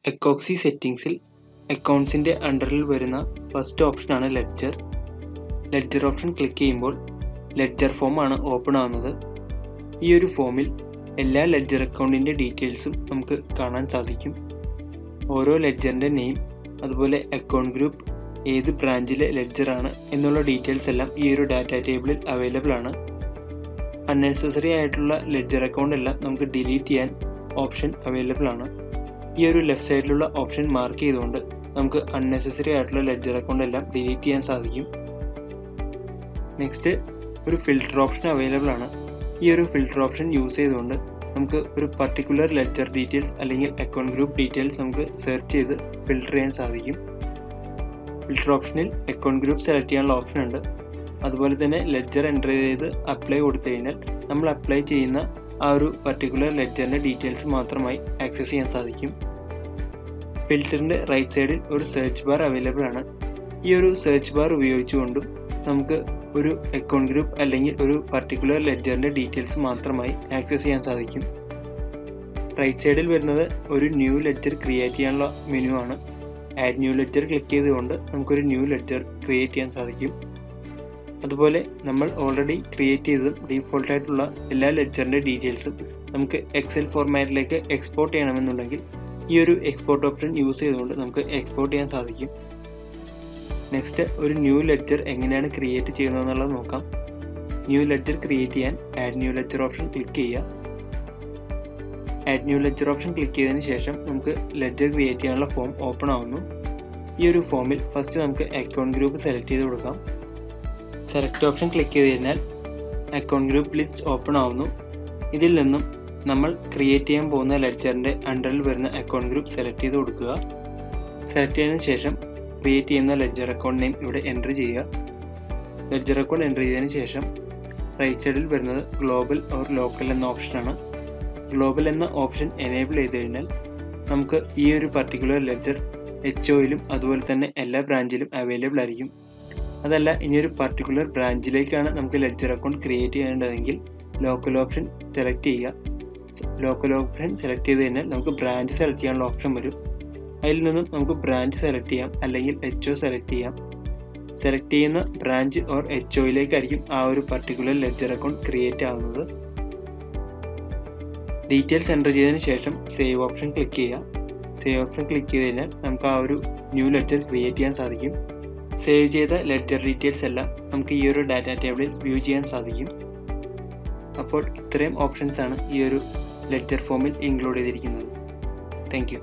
എക്കോക്സി സെറ്റിംഗ്സിൽ അക്കൗണ്ട്സിൻ്റെ അണ്ടറിൽ വരുന്ന ഫസ്റ്റ് ഓപ്ഷനാണ് ലെഡ്ജർ. ലെഡ്ജർ ഓപ്ഷൻ ക്ലിക്ക് ചെയ്യുമ്പോൾ ലെഡ്ജർ ഫോം ആണ് ഓപ്പൺ ആവുന്നത്. ഈ ഒരു ഫോമിൽ എല്ലാ ലെഡ്ജർ അക്കൗണ്ടിൻ്റെ ഡീറ്റെയിൽസും നമുക്ക് കാണാൻ സാധിക്കും. ഓരോ ലെഡ്ജറിൻ്റെ നെയിം, അതുപോലെ അക്കൗണ്ട് ഗ്രൂപ്പ്, ഏത് ബ്രാഞ്ചിലെ ലെഡ്ജറാണ് എന്നുള്ള ഡീറ്റെയിൽസ് എല്ലാം ഈ ഒരു ഡാറ്റ ടേബിളിൽ അവൈലബിൾ ആണ്. അൺനെസസറി ആയിട്ടുള്ള ലെഡ്ജർ അക്കൗണ്ട് എല്ലാം നമുക്ക് ഡിലീറ്റ് ചെയ്യാൻ ഓപ്ഷൻ അവൈലബിൾ ആണ്. ഈ ഒരു ലെഫ്റ്റ് സൈഡിലുള്ള ഓപ്ഷൻ മാർക്ക് ചെയ്തുകൊണ്ട് നമുക്ക് അൺനെസസറി ആയിട്ടുള്ള ലെഡ്ജർ അക്കൗണ്ട് എല്ലാം ഡിലീറ്റ് ചെയ്യാൻ സാധിക്കും. നെക്സ്റ്റ് ഒരു ഫിൽട്ടർ ഓപ്ഷൻ അവൈലബിൾ ആണ്. ഈ ഒരു ഫിൽട്ടർ ഓപ്ഷൻ യൂസ് ചെയ്തുകൊണ്ട് നമുക്ക് ഒരു പർട്ടിക്കുലർ ലെഡ്ജർ ഡീറ്റെയിൽസ് അല്ലെങ്കിൽ അക്കൗണ്ട് ഗ്രൂപ്പ് ഡീറ്റെയിൽസ് നമുക്ക് സെർച്ച് ചെയ്ത് ഫിൽട്ടർ ചെയ്യാൻ സാധിക്കും. ഫിൽട്ടർ ഓപ്ഷനിൽ അക്കൗണ്ട് ഗ്രൂപ്പ് സെലക്ട് ചെയ്യാനുള്ള ഓപ്ഷൻ ഉണ്ട്. അതുപോലെ തന്നെ ലെഡ്ജർ എൻ്റർ ചെയ്ത് അപ്ലൈ കൊടുത്തു കഴിഞ്ഞാൽ നമ്മൾ അപ്ലൈ ചെയ്യുന്ന ആ ഒരു പർട്ടിക്കുലർ ലെഡ്ജറിൻ്റെ ഡീറ്റെയിൽസ് മാത്രമായി ആക്സസ് ചെയ്യാൻ സാധിക്കും. ഫിൽറ്ററിൻ്റെ റൈറ്റ് സൈഡിൽ ഒരു സെർച്ച് ബാർ അവൈലബിൾ ആണ്. ഈ ഒരു സെർച്ച് ബാർ ഉപയോഗിച്ചുകൊണ്ടും നമുക്ക് ഒരു അക്കൗണ്ട് ഗ്രൂപ്പ് അല്ലെങ്കിൽ ഒരു പർട്ടിക്കുലർ ലെഡ്ജറിൻ്റെ ഡീറ്റെയിൽസ് മാത്രമായി ആക്സസ് ചെയ്യാൻ സാധിക്കും. റൈറ്റ് സൈഡിൽ വരുന്നത് ഒരു ന്യൂ ലെഡ്ജർ ക്രിയേറ്റ് ചെയ്യാനുള്ള മെനു ആണ്. ആഡ് ന്യൂ ലെഡ്ജർ ക്ലിക്ക് ചെയ്തുകൊണ്ട് നമുക്കൊരു ന്യൂ ലെഡ്ജർ ക്രിയേറ്റ് ചെയ്യാൻ സാധിക്കും. അതുപോലെ നമ്മൾ ഓൾറെഡി ക്രിയേറ്റ് ചെയ്തതും ഡീഫോൾട്ടായിട്ടുള്ള എല്ലാ ലെഡ്ജറിൻ്റെ ഡീറ്റെയിൽസും നമുക്ക് എക്സൽ ഫോർമാറ്റിലേക്ക് എക്സ്പോർട്ട് ചെയ്യണമെന്നുണ്ടെങ്കിൽ ഈ ഒരു എക്സ്പോർട്ട് ഓപ്ഷൻ യൂസ് ചെയ്തുകൊണ്ട് നമുക്ക് എക്സ്പോർട്ട് ചെയ്യാൻ സാധിക്കും. നെക്സ്റ്റ് ഒരു ന്യൂ ലെഡ്ജർ എങ്ങനെയാണ് ക്രിയേറ്റ് ചെയ്യുന്നതെന്നുള്ളത് നോക്കാം. ന്യൂ ലെഡ്ജർ ക്രിയേറ്റ് ചെയ്യാൻ add new ledger option click ചെയ്യുക. Add new ledger option click ചെയ്തതിന് ശേഷം നമുക്ക് ലെഡ്ജർ ക്രിയേറ്റ് ചെയ്യാനുള്ള ഫോം ഓപ്പൺ ആവുന്നു. ഈ ഒരു ഫോമിൽ ഫസ്റ്റ് നമുക്ക് അക്കൗണ്ട് ഗ്രൂപ്പ് സെലക്ട് ചെയ്ത് കൊടുക്കാം. സെലക്ട് ഓപ്ഷൻ ക്ലിക്ക് ചെയ്ത് കഴിഞ്ഞാൽ അക്കൗണ്ട് ഗ്രൂപ്പ് ലിസ്റ്റ് ഓപ്പൺ ആവുന്നു. ഇതിൽ നിന്നും നമ്മൾ ക്രിയേറ്റ് ചെയ്യാൻ പോകുന്ന ലെഡ്ജറിൻ്റെ അണ്ടറിൽ വരുന്ന അക്കൗണ്ട് ഗ്രൂപ്പ് സെലക്ട് ചെയ്ത് കൊടുക്കുക. സെലക്ട് ചെയ്തതിന് ശേഷം ക്രിയേറ്റ് ചെയ്യുന്ന ലെഡ്ജർ അക്കൗണ്ട് നെയിം ഇവിടെ എൻ്റർ ചെയ്യുക. ലെഡ്ജർ അക്കൗണ്ട് എൻ്റർ ചെയ്തതിന് ശേഷം റൈറ്റ് സൈഡിൽ വരുന്നത് ഗ്ലോബൽ ഓർ ലോക്കൽ എന്ന ഓപ്ഷനാണ്. ഗ്ലോബൽ എന്ന ഓപ്ഷൻ എനേബിൾ ചെയ്ത് കഴിഞ്ഞാൽ നമുക്ക് ഈ ഒരു പർട്ടിക്കുലർ ലെഡ്ജർ HOയിലും അതുപോലെ തന്നെ എല്ലാ ബ്രാഞ്ചിലും അവൈലബിൾ ആയിരിക്കും. അതല്ല, ഇനിയൊരു പർട്ടിക്കുലർ ബ്രാഞ്ചിലേക്കാണ് നമുക്ക് ലെഡ്ജർ അക്കൗണ്ട് ക്രിയേറ്റ് ചെയ്യേണ്ടതെങ്കിൽ ലോക്കൽ ഓപ്ഷൻ സെലക്ട് ചെയ്യുക. ലോക്കൽ ഓപ്ഷൻ സെലക്ട് ചെയ്ത് കഴിഞ്ഞാൽ നമുക്ക് ബ്രാഞ്ച് സെലക്ട് ചെയ്യാനുള്ള ഓപ്ഷൻ വരും. അതിൽ നിന്നും നമുക്ക് ബ്രാഞ്ച് സെലക്ട് ചെയ്യാം, അല്ലെങ്കിൽ HO സെലക്ട് ചെയ്യാം. സെലക്ട് ചെയ്യുന്ന ബ്രാഞ്ച് ഓർ HOയിലേക്കായിരിക്കും ആ ഒരു പർട്ടിക്കുലർ ലെഡ്ജർ അക്കൗണ്ട് ക്രിയേറ്റ് ആവുന്നത്. ഡീറ്റെയിൽസ് എൻ്റർ ചെയ്തതിന് ശേഷം സേവ് ഓപ്ഷൻ ക്ലിക്ക് ചെയ്യുക. സേവ് ഓപ്ഷൻ ക്ലിക്ക് ചെയ്ത് കഴിഞ്ഞാൽ നമുക്ക് ആ ഒരു ന്യൂ ലെഡ്ജർ ക്രിയേറ്റ് ചെയ്യാൻ സാധിക്കും. സേവ് ചെയ്ത ലെഡ്ജർ ഡീറ്റെയിൽസ് എല്ലാം നമുക്ക് ഈ ഒരു ഡാറ്റ ടേബിളിൽ വ്യൂ ചെയ്യാൻ സാധിക്കും. അപ്പോൾ ഇത്രയും ഓപ്ഷൻസ് ആണ് ഈ ഒരു ലെഡ്ജർ ഫോമിൽ ഇൻക്ലൂഡ് ചെയ്തിരിക്കുന്നത്. Thank you.